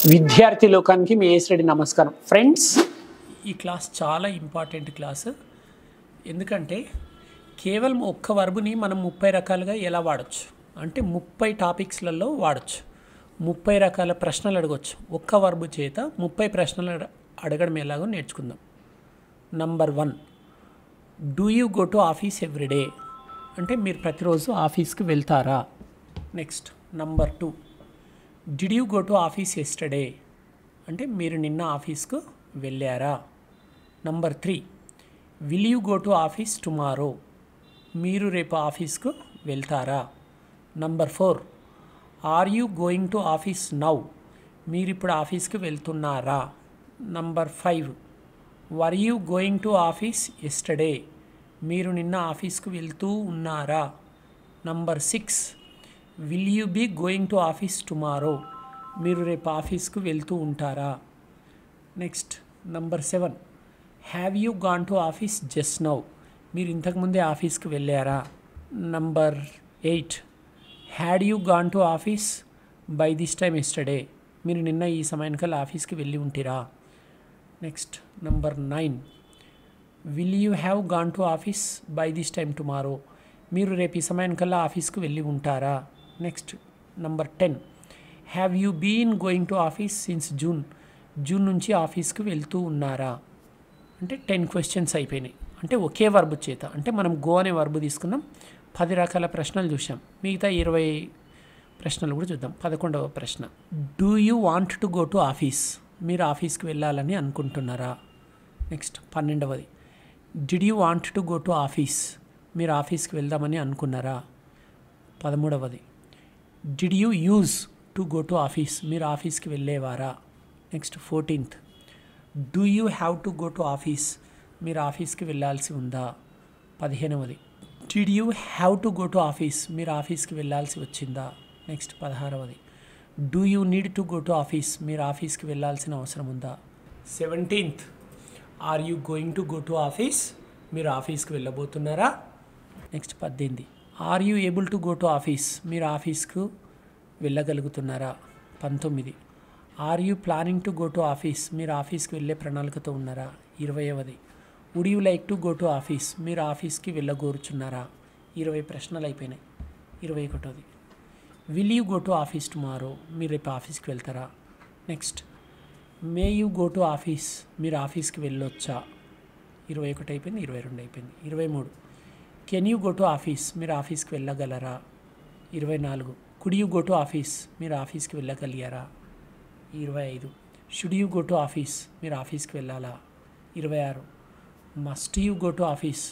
విద్యార్థి లోకానికి మీ ఏఎస్ రెడ్డి నమస్కారం. ఫ్రెండ్స్, ఈ క్లాస్ చాలా ఇంపార్టెంట్ క్లాస్. ఎందుకంటే కేవలం ఒక్క వర్బుని మనం 30 రకాలుగా ఎలా వాడచ్చు అంటే 30 టాపిక్స్లలో వాడచ్చు. 30 రకాల ప్రశ్నలు అడగవచ్చు. ఒక్క వర్బు చేత 30 ప్రశ్నలు అడగడం ఎలాగో నేర్చుకుందాం. Number 1, do you go to office everyday అంటే మీరు ప్రతిరోజు ఆఫీస్కి వెళ్తారా. Next number 2, did you go to office yesterday అంటే మీరు నిన్న ఆఫీస్కు వెళ్ళారా. Number 3, will you go to office tomorrow మీరు రేపు ఆఫీస్కు వెళ్తారా. Number 4, are you going to office now మీరు ఇప్పుడు ఆఫీస్కి వెళ్తున్నారా. Number 5, were you going to office yesterday మీరు నిన్న ఆఫీస్కు వెళ్తూ ఉన్నారా. Number 6, will you be going to office tomorrow మీరు రేపు ఆఫీస్కు వెళ్తూ ఉంటారా. Next number 7, have you gone to office just now మీరు ఇంతకుముందే ఆఫీస్కి వెళ్ళారా. Number 8, had you gone to office by this time yesterday మీరు నిన్న ఈ సమయానికల్లా ఆఫీస్కి వెళ్ళి ఉంటిరా. Next number 9, will you have gone to office by this time tomorrow మీరు రేపు ఈ సమయానికల్లా ఆఫీస్కి వెళ్ళి ఉంటారా. Next number 10, have you been going to office since June నుంచి ఆఫీస్కి వెళ్తూ ఉన్నారా. అంటే 10 క్వశ్చన్స్ అయిపోయినాయి. అంటే ఒకే వర్బు చేత అంటే మనం గో అనే వర్బు తీసుకున్నాం. 10 రకాల ప్రశ్నలు చూసాం. మిగతా 20 ప్రశ్నలు కూడా చూద్దాం. 11వ ప్రశ్న, do you want to go to office మీరు ఆఫీస్కి వెళ్ళాలని అనుకుంటున్నారా. నెక్స్ట్ 12వది, did you want to go to office మీరు ఆఫీస్కి వెళ్దామని అనుకున్నారా. 13వది, did you use to go to office మీరు ఆఫీస్కి వెళ్ళేవారా. Next 14th, do you have to go to office మీరు ఆఫీస్కి వెళ్ళాల్సి ఉందా. 15వది, did you have to go to office మీరు ఆఫీస్కి వెళ్ళాల్సి వచ్చిందా. నెక్స్ట్ 16వది, do you need to go to office మీరు ఆఫీస్కి వెళ్ళాల్సిన అవసరం ఉందా. 17th, are you going to go to office మీరు ఆఫీస్కి వెళ్ళబోతున్నారా. Next 18, are you able to go to office మీరు ఆఫీస్కు వెళ్ళగలుగుతున్నారా. 19, are you planning to go to office మీరు ఆఫీస్కి వెళ్ళే ప్రణాళికతో ఉన్నారా. 20వది, would you like to go to office మీరు ఆఫీస్కి వెళ్ళగోరుచున్నారా. 20 ప్రశ్నలు అయిపోయినాయి. 21వది, will you go to office tomorrow మీరు రేపు ఆఫీస్కి వెళ్తారా. Next, May you go to office మీరు ఆఫీస్కి వెళ్ళొచ్చా. 21 అయిపోయింది. 22 అయిపోయింది. 23, can you go to office మీరు ఆఫీస్కి వెళ్ళగలరా. 24, could you go to office మీరు ఆఫీస్కి వెళ్ళగలిగారా. 25, should you go to office మీరు ఆఫీస్కి వెళ్ళాలా. 26, must you go to office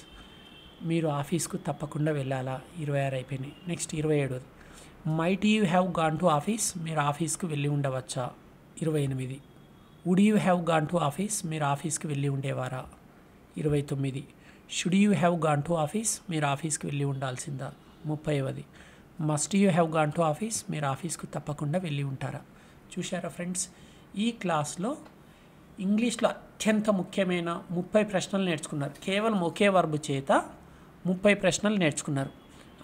మీరు ఆఫీస్కు తప్పకుండా వెళ్ళాలా. 26 అయిపోయినాయి. Next 27, might you have gone to office మీరు ఆఫీస్కు వెళ్ళి ఉండవచ్చా. 28, would you have gone to office మీరు ఆఫీస్కి వెళ్ళి ఉండేవారా. 29, should you have gone to office మీరు ఆఫీస్కి వెళ్ళి ఉండాల్సిందా. 30వది, must you have gone to office మీరు ఆఫీస్కు తప్పకుండా వెళ్ళి ఉంటారా. చూశారా ఫ్రెండ్స్, ఈ క్లాస్లో ఇంగ్లీష్లో అత్యంత ముఖ్యమైన 30 ప్రశ్నలు నేర్చుకున్నారు. కేవలం ఒకే వర్బు చేత 30 ప్రశ్నలు నేర్చుకున్నారు.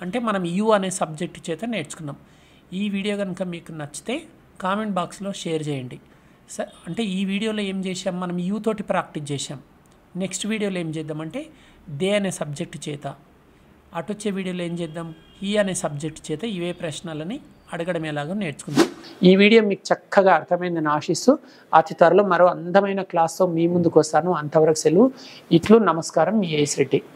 అంటే మనం యూ అనే సబ్జెక్టు చేత నేర్చుకున్నాం. ఈ వీడియో కనుక మీకు నచ్చితే కామెంట్ బాక్స్లో షేర్ చేయండి. అంటే ఈ వీడియోలో ఏం చేసాం, మనం యూ తోటి ప్రాక్టీస్ చేసాం. నెక్స్ట్ వీడియోలో ఏం చేద్దామంటే దే అనే సబ్జెక్టు చేత, అటొచ్చే వీడియోలో ఏం చేద్దాం, ఈ అనే సబ్జెక్టు చేత ఇవే ప్రశ్నలని అడగడం ఎలాగో నేర్చుకుందాం. ఈ వీడియో మీకు చక్కగా అర్థమైందని ఆశిస్తూ అతి త్వరలో మరో అందమైన క్లాస్తో మీ ముందుకు వస్తాను. అంతవరకు సెలవు. ఇట్లు నమస్కారం, మీ ఏఎస్ రెడ్డి.